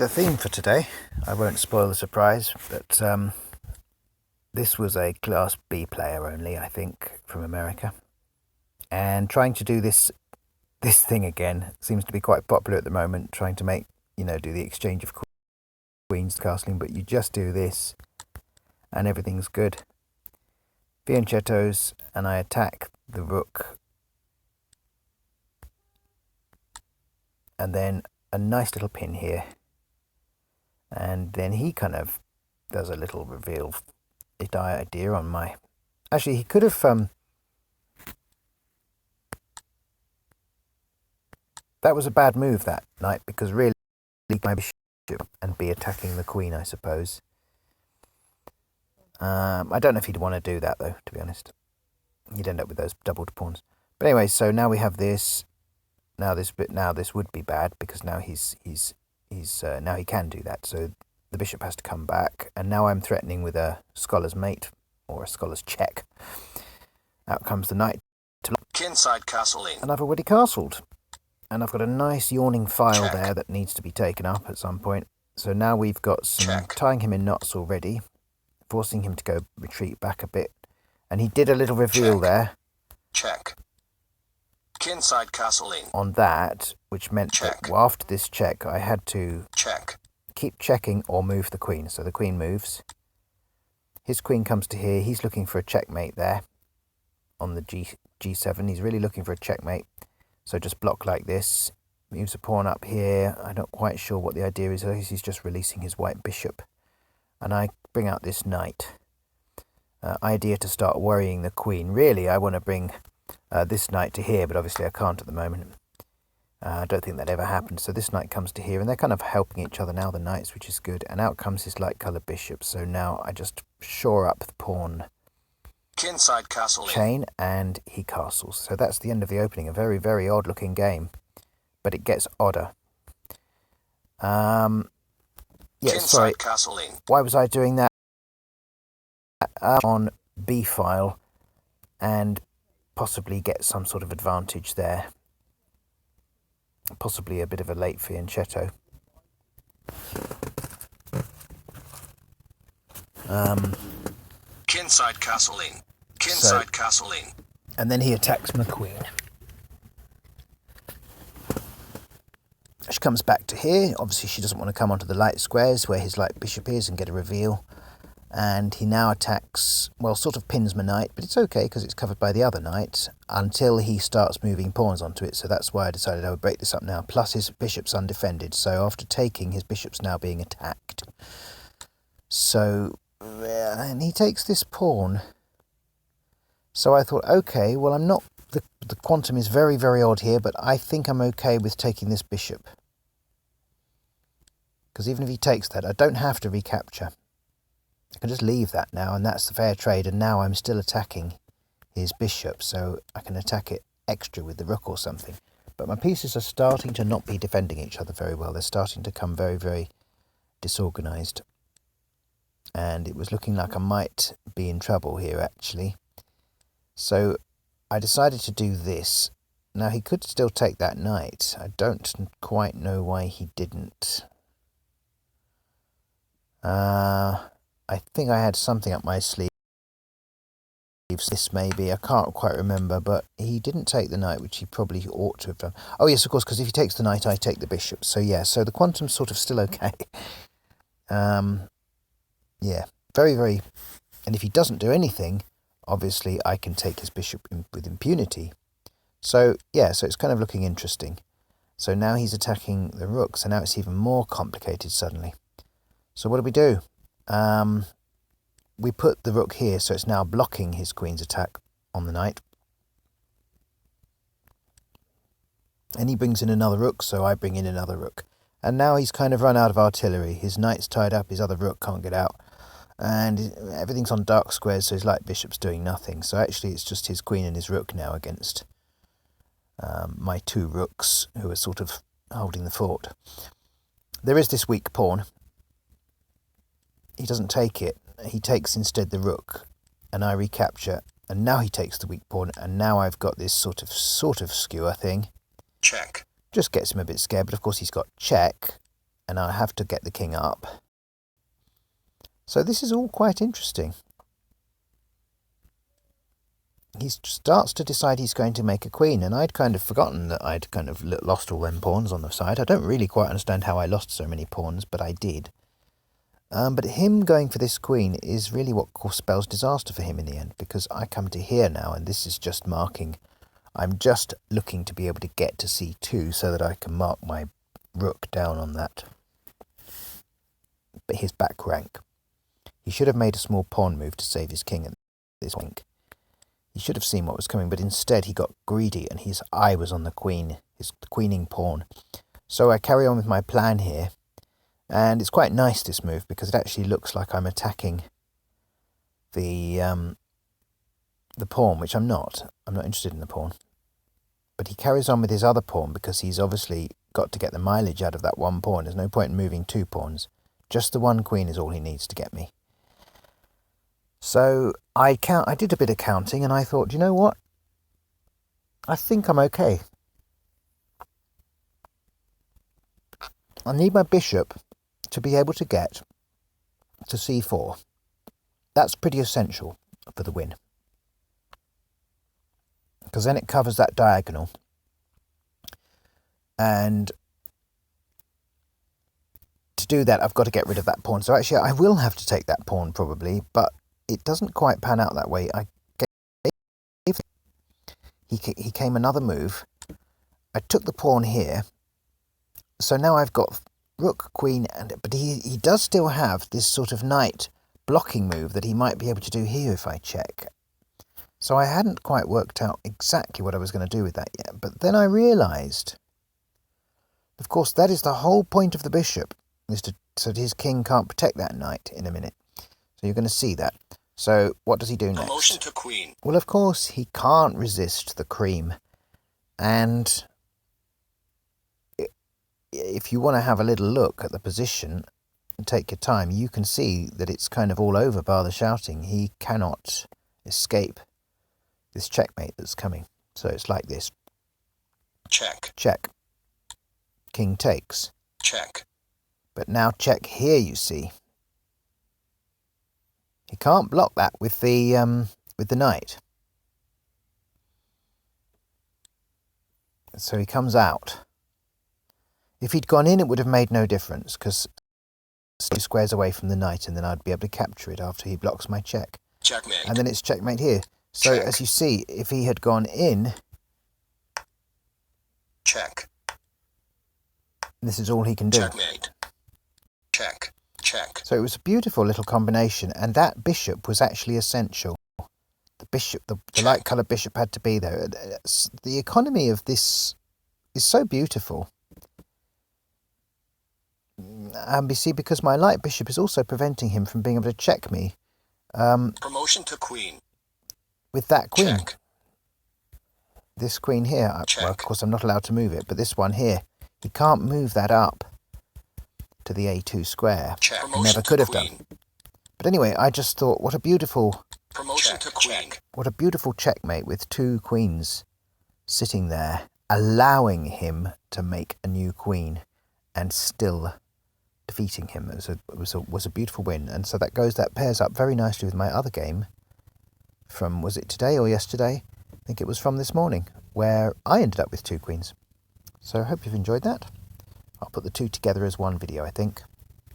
The theme for today, I won't spoil the surprise, but this was a Class B player only, I think, from America. And trying to do this thing again seems to be quite popular at the moment, trying to make, do the exchange of queens castling, but you just do this and everything's good. Fianchettos, and I attack the rook. And then a nice little pin here. And then he kind of does a little reveal idea on my... Actually, he could have... That was a bad move that night, because really my bishop and be attacking the queen, I suppose. I don't know if he'd want to do that, though, to be honest. You'd end up with those doubled pawns. But anyway, so now we have this. Now this would be bad, because now now he can do that. So the bishop has to come back, and now I'm threatening with a scholar's mate or a scholar's check. Out comes the knight to Kinside castling. and I've already castled, and I've got a nice yawning file there that needs to be taken up at some point. So now we've got some tying him in knots already, forcing him to retreat back a bit, and he did a little reveal there. Check. Kinside castling. On that, which meant that after this check, I had to keep checking or move the queen. So the queen moves. His queen comes to here. He's looking for a checkmate there on the G7. He's really looking for a checkmate. So just block like this. Moves a pawn up here. I'm not quite sure what the idea is. I guess he's just releasing his white bishop. And I bring out this knight. Idea to start worrying the queen. Really, I want to bring... this knight to here, but obviously I can't at the moment. I don't think that ever happened. So this knight comes to here, and they're kind of helping each other now, the knights, which is good. And out comes his light-coloured bishop. So now I just shore up the pawn Kinside castling chain, and he castles. So that's the end of the opening. A very, very odd-looking game, but it gets odder. Sorry. Castling. Why was I doing that? On B file, and possibly get some sort of advantage there. Possibly a bit of a late fianchetto. Kinside castling. Kinside castling. And then he attacks my queen. She comes back to here. Obviously she doesn't want to come onto the light squares where his light bishop is and get a reveal. And he now attacks, well, sort of pins my knight, but it's okay because it's covered by the other knight until he starts moving pawns onto it. So that's why I decided I would break this up now. Plus his bishop's undefended. So after taking, his bishop's now being attacked. So, and he takes this pawn. So I thought, okay, well, I'm not, the quantum is very, very odd here, but I think I'm okay with taking this bishop. Because even if he takes that, I don't have to recapture. I can just leave that now, and that's the fair trade, and now I'm still attacking his bishop, so I can attack it extra with the rook or something. But my pieces are starting to not be defending each other very well. They're starting to come very, very disorganised. And it was looking like I might be in trouble here, actually. So I decided to do this. Now, he could still take that knight. I don't quite know why he didn't. I think I had something up my sleeve. This maybe, I can't quite remember, but he didn't take the knight, which he probably ought to have done. Oh yes, of course, because if he takes the knight, I take the bishop. So yeah, so the quantum's sort of still okay. Yeah, very, very... And if he doesn't do anything, obviously I can take his bishop with impunity. So yeah, so it's kind of looking interesting. So now he's attacking the rook, so now it's even more complicated suddenly. So what do? We put the rook here, so it's now blocking his queen's attack on the knight. And he brings in another rook, so I bring in another rook. And now he's kind of run out of artillery. His knight's tied up, his other rook can't get out. And everything's on dark squares, so his light bishop's doing nothing. So actually it's just his queen and his rook now against my two rooks, who are sort of holding the fort. There is this weak pawn. He doesn't take it. He takes instead the rook, and I recapture. And now he takes the weak pawn, and now I've got this sort of skewer thing. Check. Just gets him a bit scared, but of course he's got check, and I have to get the king up. So this is all quite interesting. He starts to decide he's going to make a queen, and I'd kind of forgotten that I'd kind of lost all them pawns on the side. I don't really quite understand how I lost so many pawns, but I did. But him going for this queen is really what spells disaster for him in the end, because I come to here now, and this is just marking. I'm just looking to be able to get to c2 so that I can mark my rook down on that. But his back rank. He should have made a small pawn move to save his king at this point. He should have seen what was coming, but instead he got greedy and his eye was on the queen, his queening pawn. So I carry on with my plan here, and it's quite nice, this move, because it actually looks like I'm attacking the pawn, which I'm not. I'm not interested in the pawn. But he carries on with his other pawn because he's obviously got to get the mileage out of that one pawn. There's no point in moving two pawns. Just the one queen is all he needs to get me. So I did a bit of counting, and I thought, do you know what? I think I'm okay. I need my bishop to be able to get to c4. That's pretty essential for the win, because then it covers that diagonal. And to do that, I've got to get rid of that pawn. So actually, I will have to take that pawn probably, but it doesn't quite pan out that way. He came another move. I took the pawn here. So now I've got rook, queen, but he does still have this sort of knight blocking move that he might be able to do here if I check. So I hadn't quite worked out exactly what I was going to do with that yet. But then I realised, of course, that is the whole point of the bishop, so that his king can't protect that knight in a minute. So you're going to see that. So what does he do next? Promotion to queen. Well, of course, he can't resist the cream. And if you want to have a little look at the position and take your time, you can see that it's kind of all over bar the shouting. He cannot escape this checkmate that's coming. So it's like this. Check. Check. King takes. Check. But now check here, you see. He can't block that with the knight. So he comes out. If he'd gone in, it would have made no difference, because 2 squares away from the knight, and then I'd be able to capture it after he blocks my check. Checkmate. And then it's checkmate here. So Check. as you see, if he had gone in, Check. this is all he can do. Checkmate. Check. Check. So it was a beautiful little combination, and that bishop was actually essential. The bishop, the light coloured bishop had to be there. The economy of this is so beautiful. And you see, because my light bishop is also preventing him from being able to check me. Promotion to queen. With that queen. Check. This queen here, Check. well, of course I'm not allowed to move it, but this one here, he can't move that up to the a2 square. Check. He never could have done. But anyway, I just thought, what a beautiful Promotion to queen. What a beautiful checkmate with 2 queens sitting there, allowing him to make a new queen and still defeating him. It was a beautiful win. And so that pairs up very nicely with my other game from, was it today or yesterday? I think it was from this morning, where I ended up with 2 queens. So I hope you've enjoyed that. I'll put the two together as one video, I think.